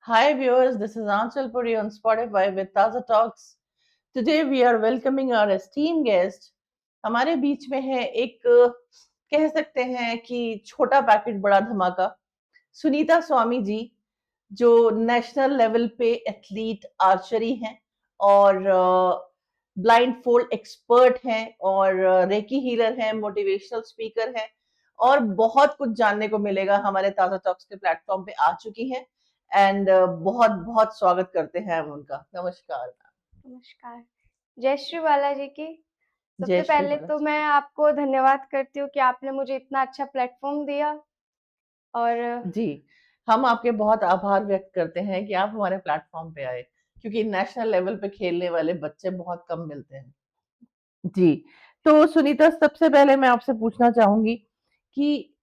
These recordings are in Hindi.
Hi viewers, this is Anchal Puri on Spotify with Taza Talks. Today we are welcoming our esteemed guest. हमारे बीच में है एक कह सकते हैं कि छोटा पैकेट बड़ा धमाका, सुनीता स्वामी जी, जो नेशनल लेवल पे एथलीट आर्चरी हैं और ब्लाइंड फोल्ड एक्सपर्ट हैं और रेकी हीलर हैं, मोटिवेशनल स्पीकर हैं और बहुत कुछ जानने को मिलेगा। हमारे ताजा टॉक्स के प्लेटफॉर्म पे आ चुकी हैं एंड बहुत बहुत स्वागत करते हैं हम उनका। नमस्कार। नमस्कार। जय श्री बालाजी की। जय सबसे श्री पहले तो बालाजी। मैं आपको धन्यवाद करती हूँ कि आपने मुझे इतना अच्छा प्लेटफ़ॉर्म दिया और जी, हम आपके बहुत आभार व्यक्त करते हैं कि आप हमारे प्लेटफॉर्म पे आए, क्योंकि नेशनल लेवल पे खेलने वाले बच्चे बहुत कम मिलते हैं। जी, तो सुनीता, सबसे पहले मैं आपसे पूछना चाहूँगी कि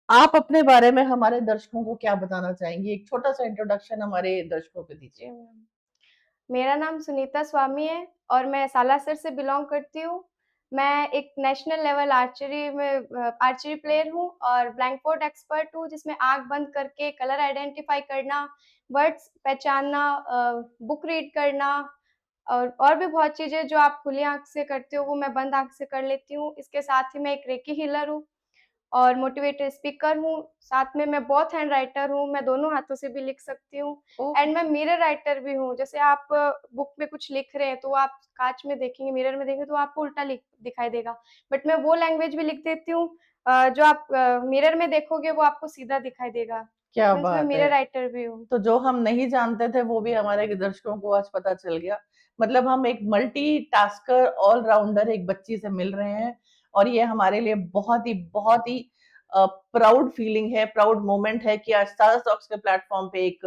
आप अपने बारे में हमारे दर्शकों को क्या बताना चाहेंगी? एक छोटा-सा इंट्रोडक्शन हमारे दर्शकों को दीजिए। जी मैम। मेरा नाम सुनीता स्वामी है और मैं सालासर से बिलॉन्ग करती हूँ। मैं एक नेशनल लेवल आर्चरी में आर्चरी प्लेयर हूँ और ब्लाइंड फोल्ड एक्सपर्ट हूँ, जिसमें आँख बंद करके कलर आइडेंटिफ़ाई करना, वर्ड्स पहचानना, बुक रीड करना और भी बहुत चीज़ें जो आप खुली आँख से करते हो, वो मैं बंद आँख से कर लेती हूँ। इसके साथ ही मैं एक रेकी हीलर हूँ और मोटिवेटर स्पीकर हूँ, साथ में मैं बहुत हैंड राइटर हूँ, मैं दोनों हाथों से भी लिख सकती हूँ ओह! एंड मैं मिरर राइटर भी हूँ। जैसे आप बुक में कुछ लिख रहे हैं, तो आप काँच में देखेंगे, मिरर में देखेंगे तो आपको उल्टा लिख दिखाई देगा। बट मैं वो लैंग्वेज भी लिख देती हूँ जो आप मिरर में देखोगे वो आपको सीधा दिखाई देगा। क्या मीन्स मैं बात मिरर है! राइटर भी हूँ। तो जो हम नहीं जानते थे वो भी हमारे दर्शकों को आज पता चल गया। मतलब हम एक मल्टीटास्कर ऑल-राउंडर एक बच्ची से मिल रहे हैं और ये हमारे लिए बहुत ही प्राउड फीलिंग है, प्राउड मोमेंट है कि आज सारा टॉक्स के प्लेटफॉर्म पे एक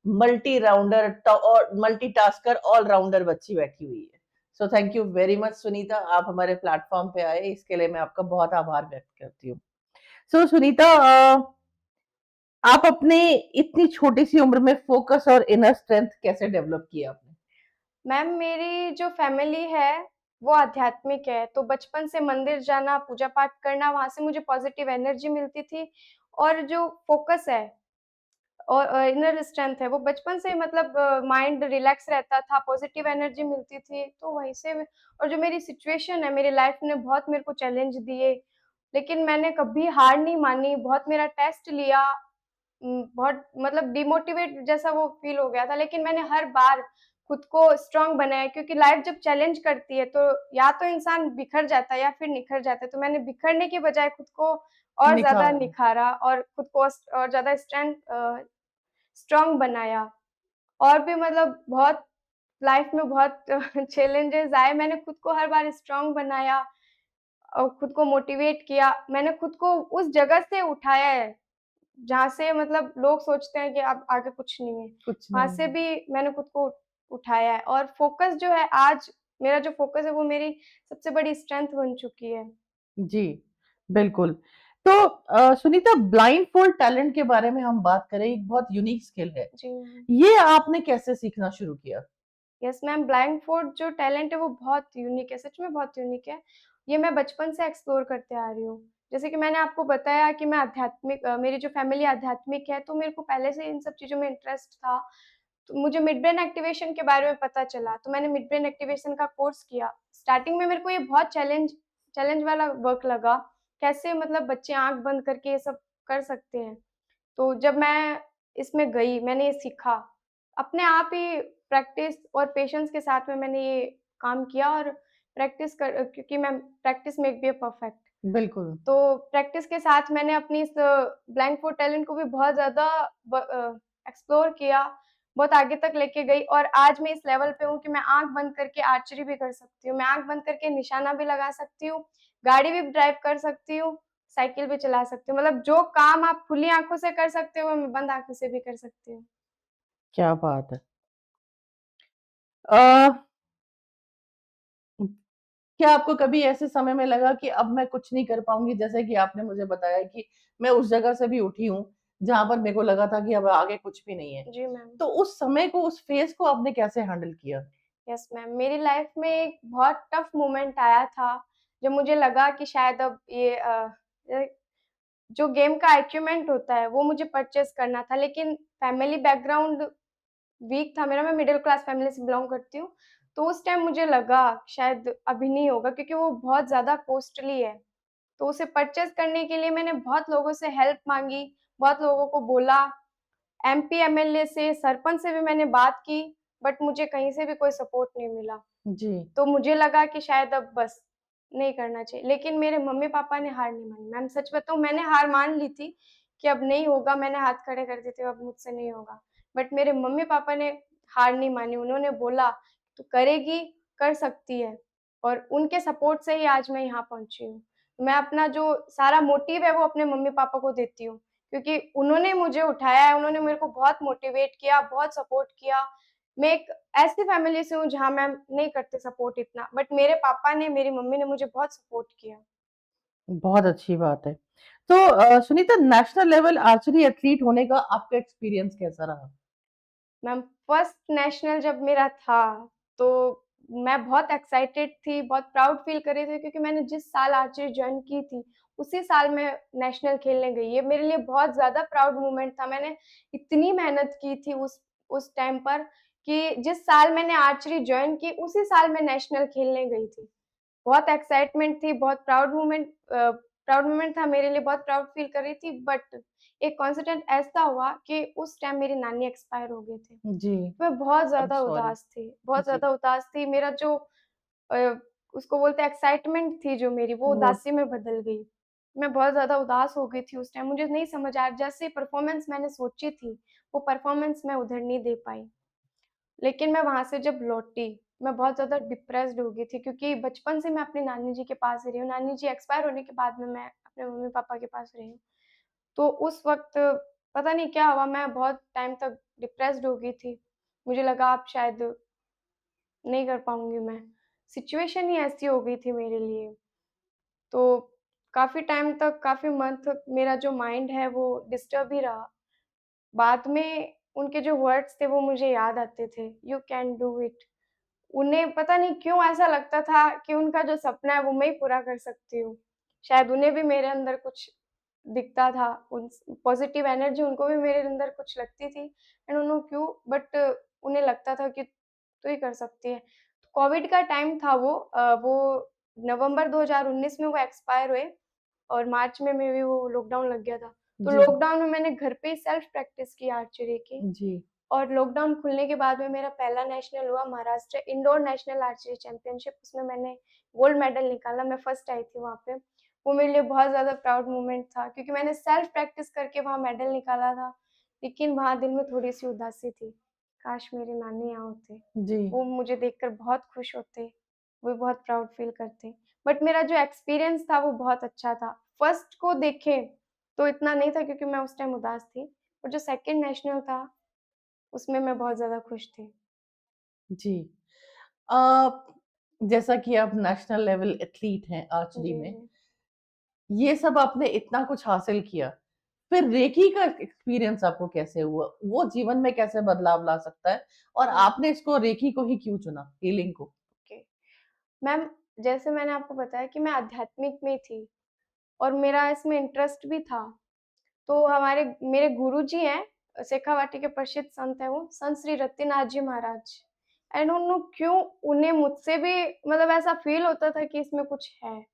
मल्टी राउंडर और मल्टीटास्कर ऑल-राउंडर बच्ची बैठी हुई है। So thank you very much Sunita, आप हमारे प्लेटफॉर्म पे आए, इसके लिए मैं आपका बहुत आभार व्यक्त करती हूँ। सो सुनीता, आप अपने इतनी छोटी-सी उम्र में फ़ोकस और इनर स्ट्रेंथ कैसे डेवलप किया आपने? मैम, मेरी जो फैमिली है, वो आध्यात्मिक है, तो बचपन से मंदिर जाना, पूजा-पाठ करना, वहाँ से मुझे पॉज़िटिव एनर्जी मिलती थी और जो फ़ोकस है और इनर स्ट्रेंथ है, वो बचपन से ही मतलब माइंड रिलैक्स रहता था, पॉज़िटिव एनर्जी मिलती थी, तो वहीं से और जो मेरी सिचुएशन है, मेरी लाइफ़ ने बहुत मेरे को चैलेंज दिए, लेकिन मैंने कभी हार नहीं मानी, बहुत मेरा टेस्ट लिया, बहुत मतलब डिमोटिवेट जैसा वो फ़ील हो गया था, लेकिन मैंने हर बार खुद को स्ट्रॉन्ग बनाया क्योंकि लाइफ़ जब चैलेंज करती है, तो या तो इंसान बिखर जाता है या फिर निखर जाता है, तो मैंने बिखरने के बजाय खुद को और ज़्यादा निखारा। निखारा और खुद को और ज़्यादा स्ट्रॉन्ग बनाया और भी मतलब बहुत लाइफ में बहुत चैलेंजेस आए, मैंने खुद को हर बार स्ट्रॉन्ग बनाया और खुद को मोटिवेट किया। मैंने खुद को उस जगह से उठाया है, जहाँ से मतलब लोग सोचते हैं कि अब आगे कुछ नहीं है। कुछ वहाँ नहीं से है। भी मैंने खुद को उठाया है और फ़ोकस जो है आज मेरा जो फ़ोकस है वो मेरी सबसे बड़ी स्ट्रेंथ बन चुकी है। जी, बिल्कुल। तो सुनीता, ब्लाइंड फोल्ड टैलेंट के बारे में हम बात करें, एक बहुत यूनिक स्किल है। जी मैम। ये आपने कैसे सीखना शुरू किया? यस मैम, ब्लाइंड फोल्ड जो टैलेंट है वो बहुत यूनिक है, सच में बहुत यूनिक है। ये मैं बचपन से एक्सप्लोर करते आ रही हूँ। जैसे कि मैंने आपको बताया कि मैं मेरी जो फैमिली आध्यात्मिक है, तो मेरे को पहले से इन सब चीज़ों में इंटरेस्ट था। तो मुझे मिड ब्रेन एक्टिवेशन के बारे में पता चला, तो मैंने मिड ब्रेन एक्टिवेशन का कोर्स किया। स्टार्टिंग में मेरे को ये बहुत चैलेंज वाला वर्क लगा, कैसे मतलब बच्चे आँख बंद करके ये सब कर सकते हैं। तो जब मैं इसमें गई, मैंने ये सीखा। अपने आप ही प्रैक्टिस और पेशेंस के साथ में मैंने ये काम किया और क्योंकि मैं practice make be a perfect. बिल्कुल। तो प्रैक्टिस के साथ मैंने अपनी इस ब्लाइंड फूड टैलेंट को भी बहुत ज़्यादा एक्सप्लोर किया, बहुत आगे तक लेके गई और आज मैं इस लेवल पे हूँ कि मैं आँख बंद करके आर्चरी भी कर सकती हूँ, मैं आँख बंद करके निशाना भी लगा सकती हूँ, गाड़ी भी ड्राइव कर सकती हूँ, साइकिल भी चला सकती हूँ। मतलब जो काम आप खुली आँखों से कर सकते हो, वो मैं बंद आँखों से भी कर सकती हूँ। क्या बात है! अ, क्या आपको कभी ऐसे समय में लगा कि अब मैं कुछ नहीं कर पाऊँगी? जैसे कि आपने मुझे बताया कि मैं उस जगह से भी उठी हूँ, जहाँ पर मेरे को लगा था कि अब आगे कुछ भी नहीं है। जी, मैम। तो उस समय को, उस फ़ेज़ को आपने कैसे हैंडल किया? यस मैम, मेरी लाइफ में एक बहुत टफ मोमेंट आया था, जब मुझे लगा कि शायद अब ये जो गेम का इक्विपमेंट होता है, वो मुझे परचेज़ करना था, लेकिन फैमिली बैकग्राउंड वीक था मेरा, मैं मिडल क्लास फैमिली से बिलॉन्ग करती हूँ। तो उस टाइम मुझे लगा शायद अभी नहीं होगा क्योंकि वो बहुत ज़्यादा कॉस्टली है। तो उसे परचेज़ करने के लिए मैंने बहुत लोगों से हेल्प माँगी, बहुत लोगों को बोला, एमपी, एमएलए से, सरपंच से भी मैंने बात की, बट मुझे कहीं से भी कोई सपोर्ट नहीं मिला। जी। तो मुझे लगा कि शायद अब बस नहीं करना चाहिए, लेकिन मेरे मम्मी-पापा ने हार नहीं मानी। मैम सच बताऊँ मैंने हार मान ली थी कि अब नहीं होगा, मैंने हाथ खड़े कर दिए थे अब मुझसे नहीं होगा। बट मेरे मम्मी-पापा ने हार नहीं मानी, उन्होंने बोला, "तू करेगी, कर सकती है" और उनके सपोर्ट से ही आज मैं यहाँ पहुँची हूँ। मैं अपना जो सारा मोटिव है वो अपने मम्मी-पापा को देती हूँ, क्योंकि उन्होंने मुझे उठाया है, उन्होंने मेरे को बहुत मोटिवेट किया, बहुत सपोर्ट किया। मैं एक ऐसी फैमिली से हूँ जहाँ मैम नहीं करते सपोर्ट इतना, बट मेरे पापा ने, मेरी मम्मी ने मुझे बहुत सपोर्ट किया। बहुत अच्छी बात है। तो Sunita, national level archery athlete होने का आपका एक्सपीरियंस कैसा रहा? मैम फर्स्ट नेशनल जब मेरा था, तो मैं बहुत एक्साइटेड थी, बहुत प्राउड फ़ील कर रही थी क्योंकि मैंने जिस साल आर्चरी जॉइन की थी, उसी साल मैं नेशनल खेलने गई। ये मेरे लिए बहुत ज़्यादा प्राउड मोमेंट था। मैंने इतनी मेहनत की थी उस टाइम पर कि जिस साल मैंने आर्चरी जॉइन की, उसी साल मैं नेशनल खेलने गई थी। बहुत एक्साइटमेंट थी, बहुत प्राउड मोमेंट था मेरे लिए, बहुत प्राउड फ़ील कर रही थी बट एक कोइंसिडेंट ऐसा हुआ कि उस टाइम मेरी नानी एक्सपायर हो गए थे। जी, मैं बहुत आई एम ज़्यादा सॉरी। उदास थी, बहुत जी, ज़्यादा उदास थी। मेरा जो अ, उसको बोलते हैं एक्साइटमेंट थी जो मेरी, वो वो उदासी में बदल गई। मैं बहुत ज़्यादा उदास हो गई थी उस टाइम, मुझे नहीं समझ आया जैसे परफ़ॉर्मेंस मैंने सोची थी, वो परफ़ॉर्मेंस मैं उधर नहीं दे पाई। लेकिन मैं वहाँ से जब लौटी, मैं बहुत ज़्यादा डिप्रेस्ड हो गई थी क्योंकि बचपन से मैं अपनी नानी जी के पास ही रही हूँ। नानी जी एक्सपायर होने के बाद में मैं अपने मम्मी-पापा के पास रही हूँ। तो उस वक़्त पता नहीं क्या हुआ, मैं बहुत टाइम तक डिप्रेस्ड हो गई थी। मुझे लगा अब शायद नहीं कर पाऊँगी मैं। सिचुएशन ही ऐसी हो गई थी मेरे लिए। तो काफ़ी टाइम तक, काफ़ी मंथ तक मेरा जो माइंड है वो डिस्टर्ब ही रहा। बाद में उनके जो वर्ड्स थे वो मुझे याद आते थे, "यू कैन डू इट।" उन्हें पता नहीं क्यों ऐसा लगता था कि उनका जो सपना है वो मैं ही पूरा कर सकती हूँ। शायद उन्हें भी मेरे अंदर कुछ दिखता था, उन पॉज़िटिव एनर्जी उनको भी मेरे अंदर कुछ लगती थी। आई डोंट नो क्यों बट उन्हें लगता था कि तू ही कर सकती है। कोविड का टाइम था वो नवंबर 2019 में वो एक्सपायर हुए और मार्च में मेबी वो लॉकडाउन लग गया था। तो जी, लॉकडाउन में मैंने घर पे ही सेल्फ प्रैक्टिस की आर्चरी की। जी, और लॉकडाउन खुलने के बाद में मेरा पहला नेशनल हुआ Maharashtra indoor national archery championship उसमें मैंने गोल्ड मेडल निकाला, मैं फर्स्ट आई थी वहाँ पे। वो मेरे लिए बहुत ज़्यादा प्राउड मोमेंट था क्योंकि मैंने सेल्फ प्रैक्टिस करके वहाँ मेडल निकाला था। लेकिन वहाँ दिल में थोड़ी-सी उदासी थी, काश मेरे नानी यहाँ होते। जी, वो मुझे देखकर बहुत खुश होते, वो भी बहुत प्राउड फील करते। बट मेरा जो एक्सपीरियंस था वो बहुत अच्छा था। फर्स्ट को देखें तो इतना नहीं था क्योंकि मैं उस टाइम उदास थी, और जो सेकंड नेशनल था उसमें मैं बहुत ज़्यादा खुश थी। जी। अ, जैसा कि आप नेशनल लेवल एथलीट हैं आर्चरी जी, में, जी। ये सब आपने इतना कुछ हासिल किया, फिर रेकी का एक्सपीरियंस आपको कैसे हुआ? वो जीवन में कैसे बदलाव ला सकता है? और हुँ, आपने इसको रेकी को ही क्यों चुना, हीलिंग को? ओके। मैम, जैसे मैंने आपको बताया कि मैं आध्यात्मिक में थी और मेरा इसमें इंटरेस्ट भी था। तो हमारे मेरे गुरुजी हैं, शेखावाटी के प्रसिद्ध संत हैं वो, संत श्री रत्तीनाथ जी महाराज। आई डोंट नो क्यों उन्हें मुझसे भी मतलब ऐसा फ़ील होता था कि इसमें कुछ है।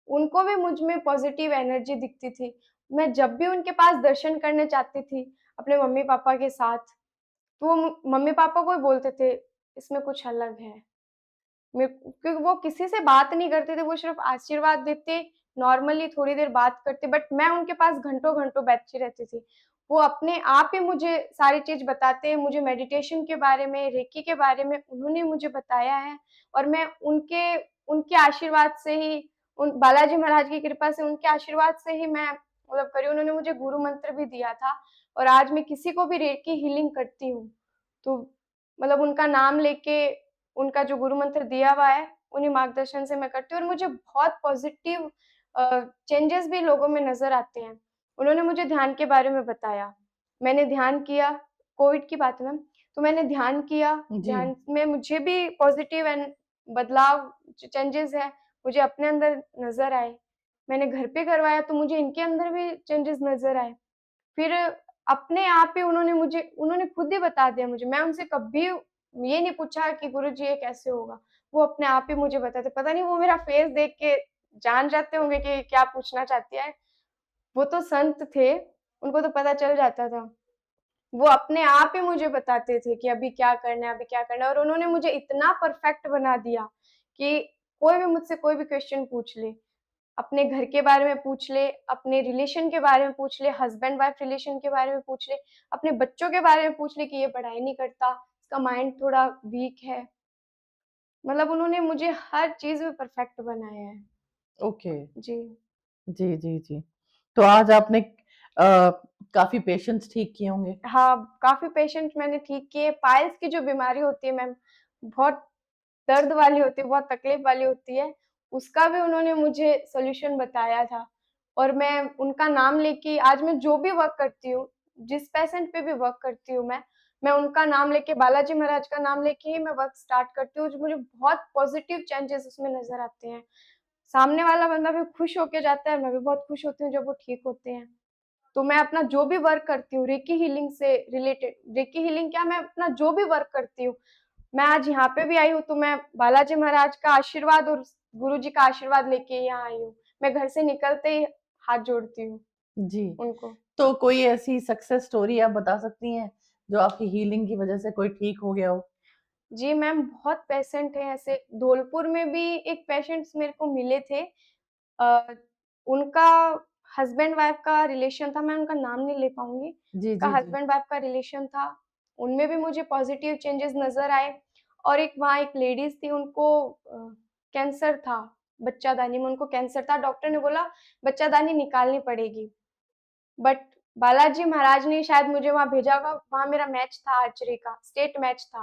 उनको भी मुझ में पॉज़िटिव एनर्जी दिखती थी। मैं जब भी उनके पास दर्शन करने जाती थी, अपने मम्मी-पापा के साथ, तो वो मम्मी-पापा को ही बोलते थे, "इसमें कुछ अलग है।" क्योंकि वो किसी से बात नहीं करते थे, वो सिर्फ़ आशीर्वाद देते, नॉर्मली थोड़ी देर बात करते, बट मैं उनके पास घंटों-घंटों बैठी रहती थी। वो अपने आप ही मुझे सारी चीज़ बताते, मुझे मेडिटेशन के बारे में, रेकी के बारे में उन्होंने मुझे बताया है और मैं उनके उनके आशीर्वाद से ही, उन बालाजी महाराज की कृपा से, उनके आशीर्वाद से ही मैं मतलब करी। उन्होंने मुझे गुरु मंत्र भी दिया था और आज मैं किसी को भी रेकी हीलिंग करती हूँ, तो मतलब उनका नाम लेके उनका जो गुरु मंत्र दिया हुआ है, उन्हीं मार्गदर्शन से मैं करती हूँ और मुझे बहुत पॉज़िटिव चेंजेस भी लोगों में नज़र आते हैं। उन्होंने मुझे ध्यान के बारे में बताया, मैंने ध्यान किया, कोविड की बात है मैम, तो मैंने ध्यान किया, जी, ध्यान में मुझे भी पॉज़िटिव एंड बदलाव जो चेंजेस हैं, मुझे अपने अंदर नज़र आए। मैंने घर पे करवाया तो मुझे इनके अंदर भी चेंजेस नज़र आए। फिर अपने आप ही उन्होंने खुद ही बता दिया मुझे। मैं उनसे कभी ये नहीं पूछा कि गुरुजी ये कैसे होगा? वो अपने आप ही मुझे बताते। पता नहीं वो मेरा फेस देख के जान जाते होंगे कि क्या पूछना चाहती है। वो तो संत थे, उनको तो पता चल जाता था। वो अपने आप ही मुझे बताते थे कि अभी क्या करना है, अभी क्या करना है, और उन्होंने मुझे इतना परफेक्ट बना दिया कि कोई भी मुझसे कोई भी क्वेश्चन पूछ ले, अपने घर के बारे में पूछ ले, अपने रिलेशन के बारे में पूछ ले, हस्बैंड वाइफ रिलेशन के बारे में पूछ ले, अपने बच्चों के बारे में पूछ ले कि ये पढ़ाई नहीं करता, इसका माइंड थोड़ा वीक है। मतलब उन्होंने मुझे हर चीज़ में परफेक्ट बनाया है। ओके। जी। जी, जी, जी। तो आज आपने काफ़ी पेशेंट्स ठीक किए होंगे? हाँ, काफ़ी पेशेंट मैंने ठीक किए। पाइल्स की जो बीमारी होती है मैम, बहुत दर्द वाली होती है, बहुत तकलीफ वाली होती है, उसका भी उन्होंने मुझे सॉल्यूशन बताया था, और मैं उनका नाम लेके आज मैं जो भी वर्क करती हूँ, जिस पेशेंट पे भी वर्क करती हूँ मैं उनका नाम लेके, बालाजी महाराज का नाम लेके ही मैं वर्क स्टार्ट करती हूँ। जो मुझे बहुत पॉजिटिव चेंजेस उसमें नज़र आते हैं। सामने वाला बंदा भी खुश होके जाता है, मैं भी बहुत खुश होती हूँ जब वो ठीक होते हैं। तो मैं अपना जो भी वर्क करती हूँ, रेकी हीलिंग से रिलेटेड, रेकी हीलिंग क्या, मैं अपना जो भी वर्क करती हूँ, मैं आज यहाँ पे भी आई हूँ तो मैं बालाजी महाराज का आशीर्वाद और गुरुजी का आशीर्वाद लेके यहाँ आई हूँ। मैं घर से निकलते ही हाथ जोड़ती हूँ जी। उनको। तो कोई ऐसी सक्सेस स्टोरी आप बता सकती हैं, जो आपकी हीलिंग की वज़ह से कोई ठीक हो गया हो? जी मैम, बहुत पेशेंट हैं ऐसे। धौलपुर में भी एक पेशेंट्स मेरे को मिले थे। अ, उनका हस्बैंड वाइफ का रिलेशन था, मैं उनका नाम नहीं ले पाऊँगी। जी, उनका जी, जी। हस्बैंड वाइफ का रिलेशन था, उनमें भी मुझे पॉज़िटिव चेंजेस नज़र आए। और एक वहाँ एक लेडीज़ थी, उनको कैंसर था, बच्चादानी में उनको कैंसर था। डॉक्टर ने बोला बच्चादानी निकालनी पड़ेगी। बट बालाजी महाराज ने शायद मुझे वहाँ भेजा होगा, वहाँ मेरा मैच था आर्चरी का, स्टेट मैच था।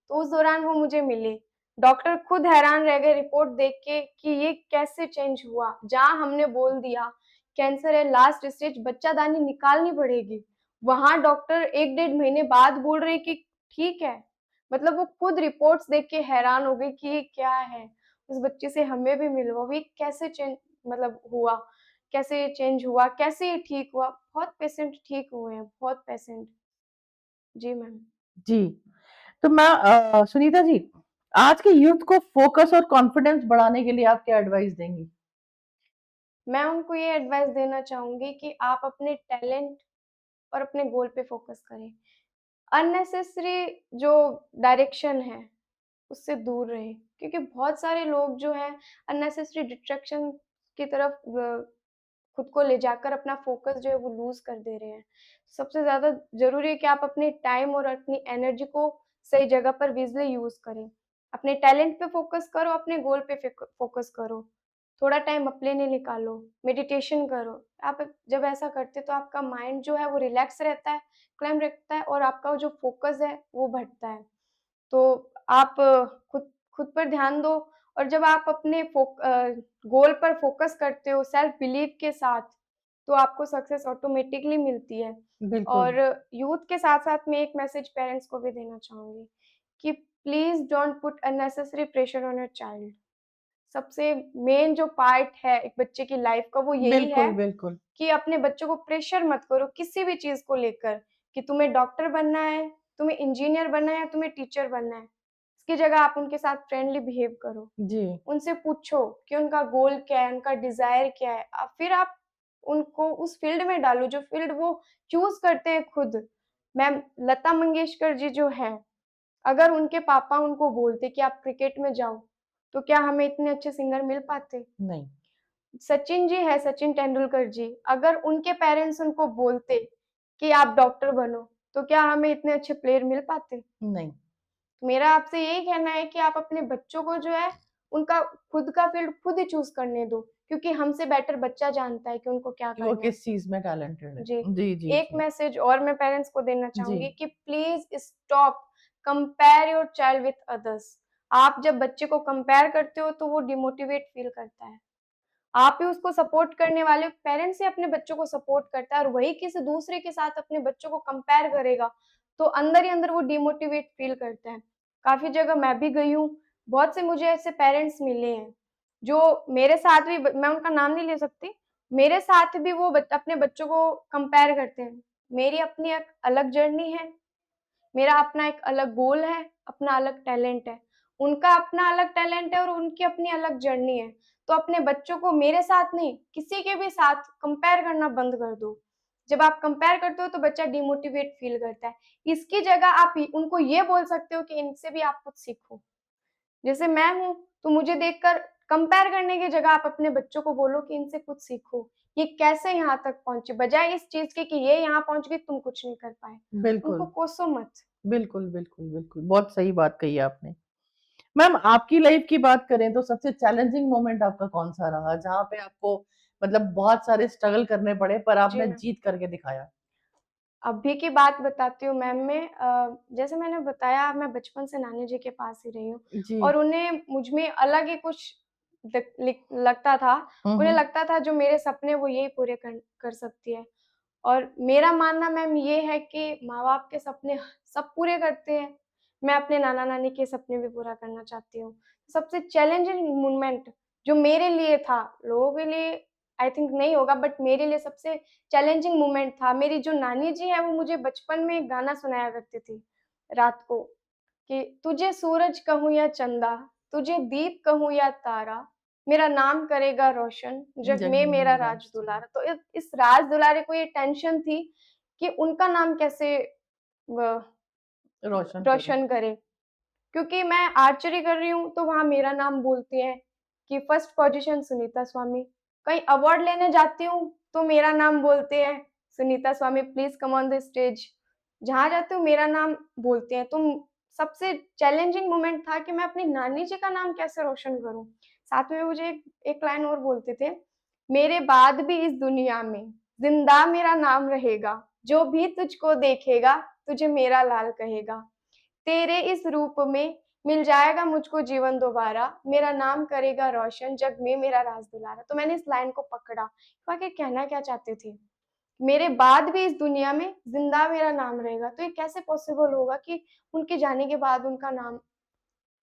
तो उस दौरान वो मुझे मिले। डॉक्टर खुद हैरान रह गए रिपोर्ट देख के कि ये कैसे चेंज हुआ? जहाँ हमने बोल दिया कैंसर है, लास्ट स्टेज, बच्चादानी निकालनी पड़ेगी, वहाँ डॉक्टर 1 डेढ़ महीने बाद बोल रहे कि ठीक है। मतलब वो खुद रिपोर्ट्स देख के हैरान हो गए कि ये क्या है? उस बच्चे से हमें भी मिलवा, ये कैसे चेंज मतलब हुआ? कैसे चेंज हुआ? कैसे ये ठीक हुआ? बहुत पेशेंट ठीक हुए हैं, बहुत पेशेंट। जी मैम। जी। तो मैं सुनीता जी, आज के यूथ को फ़ोकस और कॉन्फिडेंस बढ़ाने के लिए आप क्या एडवाइस देंगी? मैं उनको ये एडवाइस देना चाहूँगी कि आप अपने टैलेंट और अपने गोल पे फ़ोकस करें। अननेसेसरी जो डायरेक्शन है, उससे दूर रहें, क्योंकि बहुत सारे लोग जो हैं अननेसेसरी डिस्ट्रैक्शन की तरफ खुद को ले जाकर अपना फ़ोकस जो है वो लूज़ कर दे रहे हैं। सबसे ज़्यादा ज़रूरी है कि आप अपने टाइम और अपनी एनर्जी को सही जगह पर विज़ुअली यूज़ करें। अपने टैलेंट पे फ़ोकस करो, अपने गोल पे फ़ोकस करो। थोड़ा टाइम अपने लिए निकालो, मेडिटेशन करो। आप जब ऐसा करते हो तो आपका माइंड जो है वो रिलैक्स रहता है, क्लैम रखता है, और आपका जो फ़ोकस है वो बढ़ता है। तो आप खुद खुद पर ध्यान दो, और जब आप अपने गोल पर फ़ोकस करते हो सेल्फ बिलीव के साथ, तो आपको सक्सेस ऑटोमैटिकली मिलती है। बिल्कुल। और यूथ के साथ-साथ मैं एक मैसेज पेरेंट्स को भी देना चाहूँगी कि please don't put unnecessary pressure on your child. सबसे मेन जो पार्ट है एक बच्चे की लाइफ़ का वो यही है बिल्कुल, बिल्कुल। कि अपने बच्चों को प्रेशर मत करो किसी भी चीज़ को लेकर, कि तुम्हें डॉक्टर बनना है, तुम्हें इंजीनियर बनना है या तुम्हें टीचर बनना है। इसकी जगह आप उनके साथ फ्रेंडली बिहेव करो। जी। उनसे पूछो कि उनका गोल क्या है, उनका डिज़ायर क्या है। फिर आप उनको उस फ़ील्ड में डालो जो फ़ील्ड वो चूज़ करते हैं खुद। मैम लता मंगेशकर जी जो हैं, अगर उनके पापा उनको बोलते कि आप क्रिकेट में जाओ, तो क्या हमें इतने अच्छे सिंगर मिल पाते? नहीं, सचिन जी है, सचिन तेंदुलकर जी, अगर उनके पेरेंट्स उनको बोलते कि आप डॉक्टर बनो, तो क्या हमें इतने अच्छे प्लेयर मिल पाते? नहीं। मेरा आपसे यही कहना है कि आप अपने बच्चों को जो है, उनका खुद का फ़ील्ड खुद ही चूज़ करने दो, क्योंकि हमसे बेटर बच्चा जानता है कि उनको क्या कि वो करना है। किस चीज़ में टैलेंटेड है। जी, जी, जी, एक जी। मैसेज और मैं पेरेंट्स को देना जी। चाहूँगी कि please stop compare your child with others. आप जब बच्चे को कंपेयर करते हो, तो वो डिमोटिवेट फ़ील करता है। आप ही उसको सपोर्ट करने वाले हो, पेरेंट्स ही अपने बच्चों को सपोर्ट करता है, और वही किसी दूसरे के साथ अपने बच्चों को कंपेयर करेगा, तो अंदर ही अंदर वो डिमोटिवेट फ़ील करता है। काफ़ी जगह मैं भी गई हूँ, बहुत से मुझे ऐसे पेरेंट्स मिले हैं, जो मेरे साथ भी मैं उनका नाम नहीं ले सकती, मेरे साथ भी वो अपने बच्चों को कंपेयर करते हैं। मेरी अपनी एक अलग जर्नी है, मेरा अपना एक अलग गोल है, अपना अलग टैलेंट है। उनका अपना अलग टैलेंट है और उनकी अपनी अलग जर्नी है। तो अपने बच्चों को मेरे साथ नहीं, किसी के भी साथ कंपेयर करना बंद कर दो। जब आप कंपेयर करते हो तो बच्चा डिमोटिवेट फ़ील करता है। इसकी जगह आप उनको ये बोल सकते हो कि इनसे भी आप कुछ सीखो। जैसे मैं हूँ, तो मुझे देखकर कंपेयर करने की जगह आप अपने बच्चों को बोलो कि इनसे कुछ सीखो। ये कैसे यहाँ तक पहुँचे, बजाय इस चीज़ के कि ये यहाँ पहुँच गई, तुम कुछ नहीं कर पाए। उनको बिल्कुल, कोसो मत। बिल्कुल, बिल्कुल, बिल्कुल। बहुत सही बात कही आपने। मैम आपकी लाइफ़ की बात करें तो सबसे चैलेंजिंग मोमेंट आपका कौन-सा रहा? जहाँ पे आपको मतलब बहुत सारे स्ट्रगल करने पड़े पर जी आपने मैम। जीत करके दिखाया? अभी की बात बताती हूँ मैम मैं जैसे मैंने बताया मैं बचपन से नानी जी के पास ही रही हूँ जी। और उन्हें मुझ में अलग ही कुछ लगता था। हुँ, उन्हें हुँ। लगता था जो मेरे सपने वो यही पूरे कर सकती है। और मेरा मानना मैम ये है कि माँ-बाप के सपने सब पूरे करते हैं। मैं अपने नाना-नानी के सपने भी पूरा करना चाहती हूँ। सबसे चैलेंजिंग मोमेंट जो मेरे लिए था, लोगों के लिए आई थिंक नहीं होगा बट मेरे लिए सबसे चैलेंजिंग मोमेंट था। मेरी जो नानी जी हैं वो मुझे बचपन में एक गाना सुनाया करती थी, रात को कि तुझे सूरज कहूँ या चंदा, तुझे दीप कहूँ या तारा, मेरा नाम करेगा रोशन, जग जग में में मेरा मेरा राज राज दुलारा। दुलारा। तो इस राज दुलारे को ये टेंशन थी कि उनका नाम कैसे व रोशन करूँ। रोशन करें। क्योंकि मैं आर्चरी कर रही हूँ, तो वहाँ मेरा नाम बोलती हैं कि फर्स्ट पोज़ीशन सुनीता स्वामी। कहीं अवार्ड लेने जाती हूँ, तो मेरा नाम बोलते हैं, Sunita Swami please come on the stage. जहाँ जाती हूँ मेरा नाम बोलते हैं। तो सबसे चैलेंजिंग मोमेंट था कि मैं अपनी नानी जी का नाम कैसे रोशन करूँ। साथ में मुझे एक एक लाइन और बोलते थे, मेरे बाद भी इस दुनिया में ज़िंदा मेरा नाम रहेगा, जो भी तुझको देखेगा, तुझे मेरा लाल कहेगा। तेरे इस रूप में मिल जाएगा मुझको जीवन दोबारा, मेरा नाम करेगा रोशन, जग में मेरा राज दुलारा। तो मैंने इस लाइन को पकड़ा, वो आखिर कहना क्या चाहते थे? मेरे बाद भी इस दुनिया में ज़िंदा मेरा नाम रहेगा, तो ये कैसे पॉसिबल होगा कि उनके जाने के बाद उनका नाम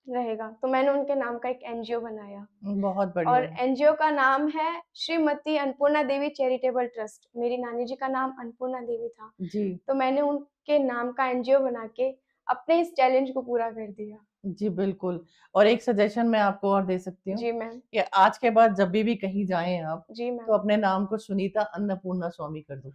रहेगा? तो मैंने उनके नाम का एक एनजीओ बनाया बहुत और बढ़िया। एनजीओ का नाम है श्रीमती अन्नपूर्णा देवी चैरिटेबल ट्रस्ट। मेरी नानी जी का नाम अन्नपूर्णा देवी था, जी। तो मैंने उनके नाम का एनजीओ बना के अपने इस चैलेंज को पूरा कर दिया। जी, बिल्कुल। और एक सजेशन मैं आपको और दे सकती हूँ जी मैम। कि आज के बाद जब भी कहीं जाएँ आप, जी तो मैम। अपने नाम को सुनीता अन्नपूर्णा स्वामी कर दो।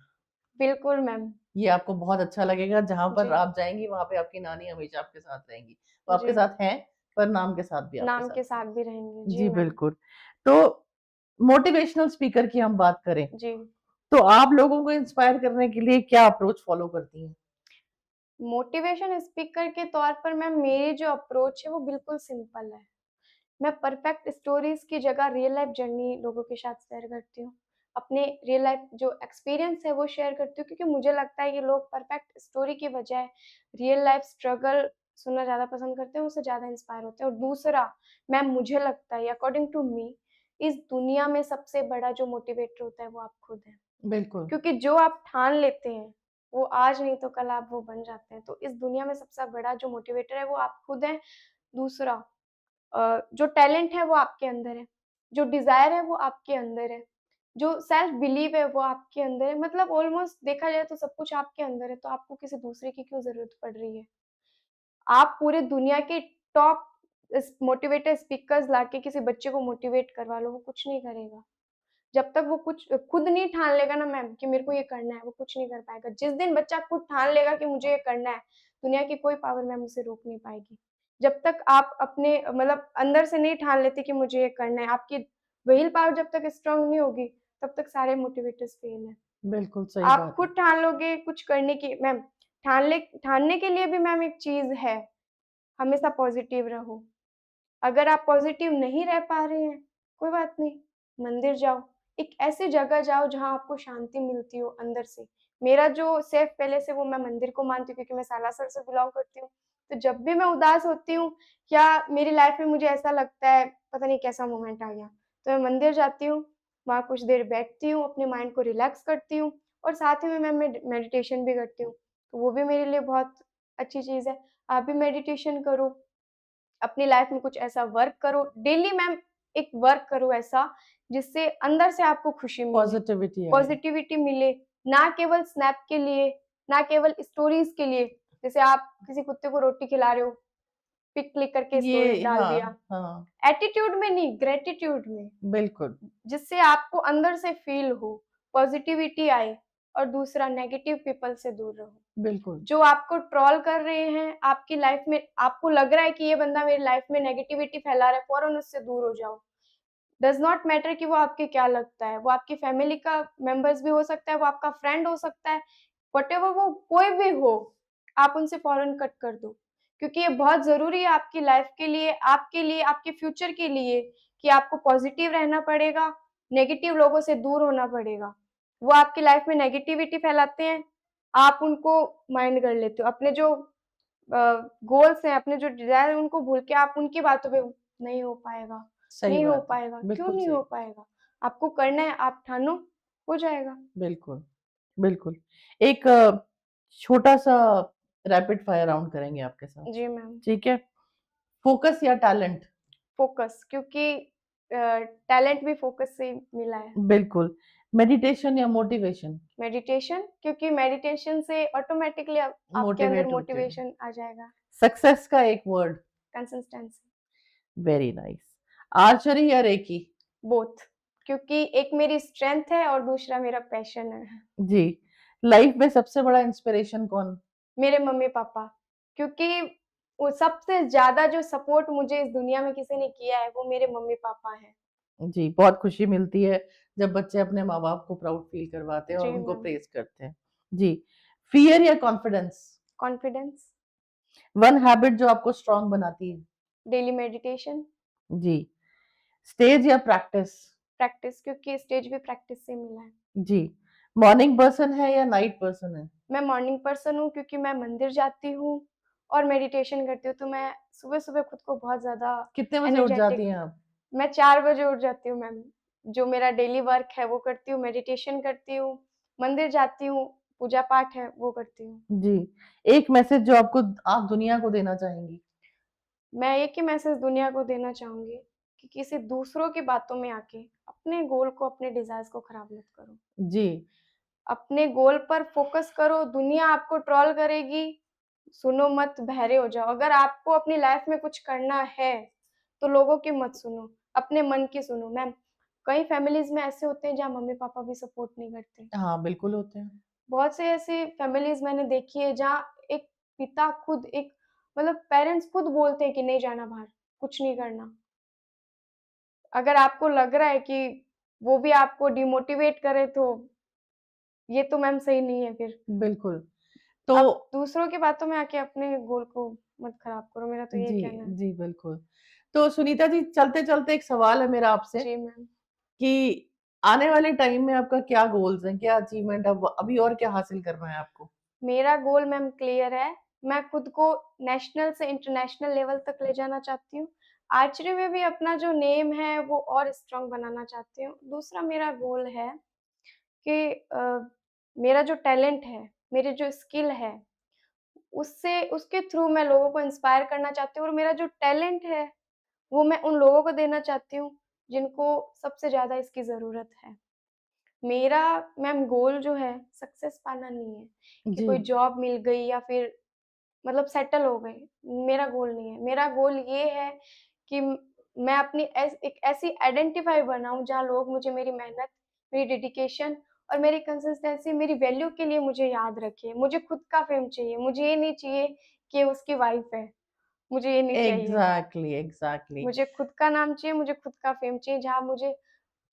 बिल्कुल मैम। ये आपको बहुत अच्छा लगेगा, जहाँ पर जी, आप जाएँगी वहाँ पे आपकी नानी हमेशा आपके साथ रहेंगी। वो आपके जी। साथ हैं, पर नाम के साथ भी आपके नाम साथ के हैं। साथ भी रहेंगे। जी जी, मैम। बिल्कुल। तो मोटिवेशनल स्पीकर की हम बात करें, जी। तो आप लोगों को इंस्पायर करने के लिए क्या अप्रोच फ़ॉलो करती हैं? मोटिवेशन स्पीकर के तौर पर मैम मेरी जो अप्रोच है वो बिल्कुल सिंपल है। मैं परफेक्ट स्टोरीज़ की जगह रियल लाइफ़ जर्नी लोगों के साथ शेयर करती हूँ। अपने रियल लाइफ़ जो एक्सपीरियंस है वो शेयर करती हूँ क्योंकि मुझे लगता है कि लोग परफेक्ट स्टोरी की बजाय रियल लाइफ़ स्ट्रगल सुनना ज़्यादा पसंद करते हैं, उससे ज़्यादा इंस्पायर होते हैं। और दूसरा मैम मुझे लगता है अकॉर्डिंग टू मी इस दुनिया में सबसे बड़ा जो मोटिवेटर होता है वो आप खुद हैं। बिल्कुल, क्योंकि जो आप ठान लेते हैं, वो आज नहीं तो कल आप वो बन जाते हैं। तो इस दुनिया में सबसे बड़ा जो मोटिवेटर है वो आप खुद हैं। दूसरा जो टैलेंट है वो आपके अंदर है, जो डिज़ायर है वो आपके अंदर है, जो सेल्फ बिलीव है वो आपके अंदर है। मतलब ऑलमोस्ट देखा जाए तो सब कुछ आपके अंदर है, तो आपको किसी दूसरे की क्यों ज़रूरत पड़ रही है? आप पूरे दुनिया के टॉप मोटिवेटर स्पीकर्स लाके किसी बच्चे को मोटिवेट करवा लो, वो कुछ नहीं करेगा। जब तक वो कुछ खुद नहीं ठान लेगा ना मैम कि मेरे को ये करना है, वो कुछ नहीं कर पाएगा। जिस दिन बच्चा खुद ठान लेगा कि मुझे ये करना है, दुनिया की कोई पावर मैम उसे रोक नहीं पाएगी। जब तक आप अपने मतलब अंदर से नहीं ठान लेते कि मुझे ये करना है, आपकी विल पावर जब तक स्ट्रॉन्ग नहीं होगी, तब तक सारे मोटिवेटर्स फेल हैं। बिल्कुल सही आप बात है। खुद ठान लोगे कुछ करने की मैम ठानने के लिए भी मैम एक चीज़ है, हमेशा पॉज़िटिव रहो। अगर आप पॉज़िटिव नहीं रह पा रहे हैं, कोई बात नहीं, मंदिर जाओ। एक ऐसी जगह जाओ जहाँ आपको शांति मिलती हो अंदर से। मेरा जो सेफ प्लेस है वो मैं मंदिर को मानती हूँ क्योंकि मैं सालासर से बिलॉन्ग करती हूँ। तो जब भी मैं उदास होती हूँ या मेरी लाइफ़ में मुझे ऐसा लगता है पता नहीं कैसा मोमेंट आ गया, तो मैं मंदिर जाती हूँ, वहाँ कुछ देर बैठती हूँ, अपने माइंड को रिलैक्स करती हूँ और साथ ही में मैं मेडिटेशन भी करती हूँ। तो वो भी मेरे लिए बहुत अच्छी चीज़ है। आप भी मेडिटेशन करो। अपनी लाइफ में कुछ ऐसा वर्क करो। डेली मैम एक वर्क करो ऐसा जिससे अंदर से आपको खुशी मिले, पॉजिटिविटी आए। पॉजिटिविटी मिले, ना केवल स्नैप के लिए, ना केवल स्टोरीज के लिए। जैसे आप किसी कुत्ते को रोटी खिला रहे हो, पिक क्लिक करके स्टोरी ये डाल हाँ, दिया, हाँ, एटीट्यूड में नहीं, ग्रेटिट्यूड में, बिल्कुल, जिससे आपको अंदर से फील हो, पॉजिटिविटी आए। और दूसरा, नेगेटिव पीपल से दूर रहो। बिल्कुल, जो आपको ट्रोल कर रहे हैं, आपकी लाइफ में आपको लग रहा है कि ये बंदा मेरी लाइफ में नेगेटिविटी फैला रहा है, फौरन उससे दूर हो जाओ। डज़ नॉट मैटर कि वो आपके क्या लगता है, वो आपकी फैमिली का मेंबर्स भी हो सकता है, वो आपका फ्रेंड हो सकता है, व्हाटएवर वो कोई भी हो, आप उनसे फौरन कट कर दो। क्योंकि ये बहुत ज़रूरी है आपकी लाइफ के लिए, आपके फ्यूचर के लिए कि आपको पॉजिटिव रहना पड़ेगा, नेगेटिव लोगों से दूर होना पड़ेगा। वो आपकी लाइफ में नेगेटिविटी फैलाते हैं, आप उनको माइंड कर लेते हो। अपने जो गोल्स हैं, अपने जो डिज़ायर है, उनको भूल के आप उनकी बातों पे नहीं हो पाएगा, सही नहीं हो बात है, पाएगा, क्यों बिल्कुल नहीं सही, हो पाएगा? आपको करना है, आप ठानो, हो जाएगा। बिल्कुल, बिल्कुल। एक छोटा-सा रैपिड फायर राउंड करेंगे आपके साथ, जी मैम। ठीक है? फोकस या टैलेंट? फ़ोकस, क्योंकि टैलेंट भी फ़ोकस से ही मिला है। बिल्कुल। मेडिटेशन या मोटिवेशन? मेडिटेशन, क्योंकि मेडिटेशन से ऑटोमैटिकली आपके अंदर मोटिवेट होते हैं। मोटिवेशन आ जाएगा। सक्सेस का एक word? Consistency, very nice. Archery या रेकी? बोथ, क्योंकि एक मेरी स्ट्रेंथ है और दूसरा मेरा पैशन है। जी। लाइफ में सबसे बड़ा इंस्पिरेशन कौन? मेरे मम्मी-पापा, क्योंकि वो सबसे ज़्यादा जो सपोर्ट मुझे इस दुनिया में किसी ने किया है, वो मेरे मम्मी-पापा हैं। जी, बहुत खुशी मिलती है जब बच्चे अपने माँ-बाप को प्राउड फील करवाते हैं जी और उनको मैम। प्रेज़ करते हैं। जी। फ़ियर या कॉन्फिडेंस? कॉन्फिडेंस, वन हैबिट जो आपको स्ट्रॉन्ग बनाती है? डेली मेडिटेशन, जी। स्टेज या प्रैक्टिस? प्रैक्टिस, क्योंकि स्टेज भी प्रैक्टिस से मिला है। जी। मॉर्निंग पर्सन है या नाइट पर्सन है? मैं मॉर्निंग पर्सन हूँ, क्योंकि मैं मंदिर जाती हूँ और मेडिटेशन करती हूँ, तो मैं सुबह-सुबह खुद को बहुत ज़्यादा कितने बजे उठ एनर्जेटिक। जाती हैं आप? मैं 4 बजे उठ जाती हूँ मैम। जो मेरा डेली वर्क है वो करती हूँ, मेडिटेशन करती हूँ, मंदिर जाती हूँ, पूजा-पाठ है वो करती हूँ। जी। एक मैसेज जो आप दुनिया को देना चाहेंगी? मैं एक ही मैसेज दुनिया को देना चाहूँगी कि किसी दूसरों की बातों में आके अपने गोल को, अपने डिज़ायर्स को खराब मत करो। जी। अपने गोल पर फ़ोकस करो, दुनिया आपको ट्रोल करेगी, सुनो मत, बहरे हो जाओ। अगर आपको अपनी लाइफ़ में कुछ करना है, तो लोगों की मत सुनो, अपने मन की सुनो। मैम, कई फैमिलीज़ में ऐसे होते हैं जहाँ मम्मी-पापा भी सपोर्ट नहीं करते। हाँ, बिल्कुल होते हैं। बहुत से ऐसी फैमिलीज़ मैंने देखी है जहाँ एक पिता खुद एक मतलब पेरेंट्स खुद बोलते हैं कि नहीं जाना बाहर, कुछ नहीं करना। अगर आपको लग रहा है कि वो भी आपको डिमोटिवेट करे, तो ये तो मैम सही नहीं है फिर। बिल्कुल। तो आप दूसरों की बातों में आके अपने गोल को मत खराब करो, मेरा तो यही जी, कहना है। जी, बिल्कुल। तो सुनीता जी, चलते-चलते एक सवाल है मेरा आपसे जी मैम। कि आने वाले टाइम में आपका क्या गोल्स हैं? क्या अचीवमेंट अब अभी और क्या हासिल करना है आपको? मेरा गोल मैम क्लियर है, मैं खुद को नेशनल से इंटरनेशनल लेवल तक ले जाना चाहती हूँ। आर्चरी में भी अपना जो नेम है वो और स्ट्रॉन्ग बनाना चाहती हूँ। दूसरा मेरा गोल है कि मेरा जो टैलेंट है, मेरी जो स्किल है, उससे उसके थ्रू मैं लोगों को इंस्पायर करना चाहती हूँ और मेरा जो टैलेंट है, वो मैं उन लोगों को देना चाहती हूँ, जिनको सबसे ज़्यादा इसकी ज़रूरत है। मेरा मैम गोल जो है सक्सेस पाना नहीं है, कि जी, कोई जॉब मिल गई या फिर मतलब सेटल हो गए, मेरा गोल नहीं है। मेरा गोल ये है कि मैं अपनी एक ऐसी आइडेंटिफ़ाई बनाऊँ जहाँ लोग मुझे मेरी मेहनत, मेरी डेडिकेशन और मेरी कंसिस्टेंसी, मेरी वैल्यू के लिए मुझे याद रखें। मुझे खुद का फ़ेम चाहिए, मुझे ये नहीं चाहिए कि ये उसकी वाइफ़ है, मुझे ये नहीं चाहिए। Exactly, exactly. मुझे खुद का नाम चाहिए, मुझे खुद का फ़ेम चाहिए, जहाँ मुझे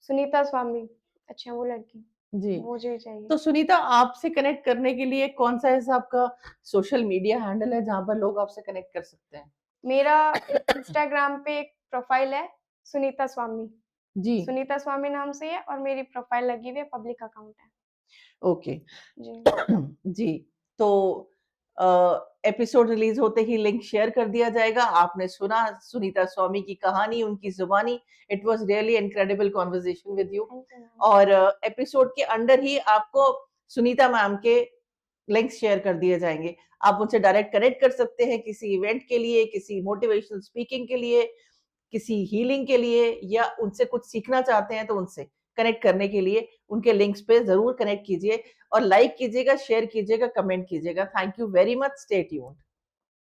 सुनीता स्वामी, अच्छा वो लड़की, जी। मुझे चाहिए। तो सुनीता, आपसे कनेक्ट करने के लिए कौन-सा ऐसा आपका सोशल मीडिया हैंडल है जहाँ पर लोग आपसे कनेक्ट कर सकते हैं? मेरा इंस्टाग्राम पे एक प्रोफ़ाइल है, सुनीता स्वामी। जी, सुनीता स्वामी नाम से है और मेरी प्रोफ़ाइल लगी हुई है, पब्लिक अकाउंट है। ओके। जी। जी, तो एपिसोड रिलीज़ होते ही लिंक शेयर कर दिया जाएगा। आपने सुना सुनीता स्वामी की कहानी, उनकी ज़ुबानी। It was really incredible conversation with you. Thank you ma'am. और एपिसोड के अंडर ही आपको सुनीता मैम के लिंक्स शेयर कर दिए जाएँगे। आप उनसे डायरेक्ट कनेक्ट कर सकते हैं किसी इवेंट के लिए, किसी मोटिवेशनल स्पीकिंग के लिए, किसी हीलिंग के लिए या उनसे कुछ सीखना चाहते हैं तो उनसे कनेक्ट करने के लिए उनके लिंक्स पे ज़रूर कनेक्ट कीजिए और लाइक कीजिएगा, शेयर कीजिएगा, कमेंट कीजिएगा। Thank you very much, stay tuned.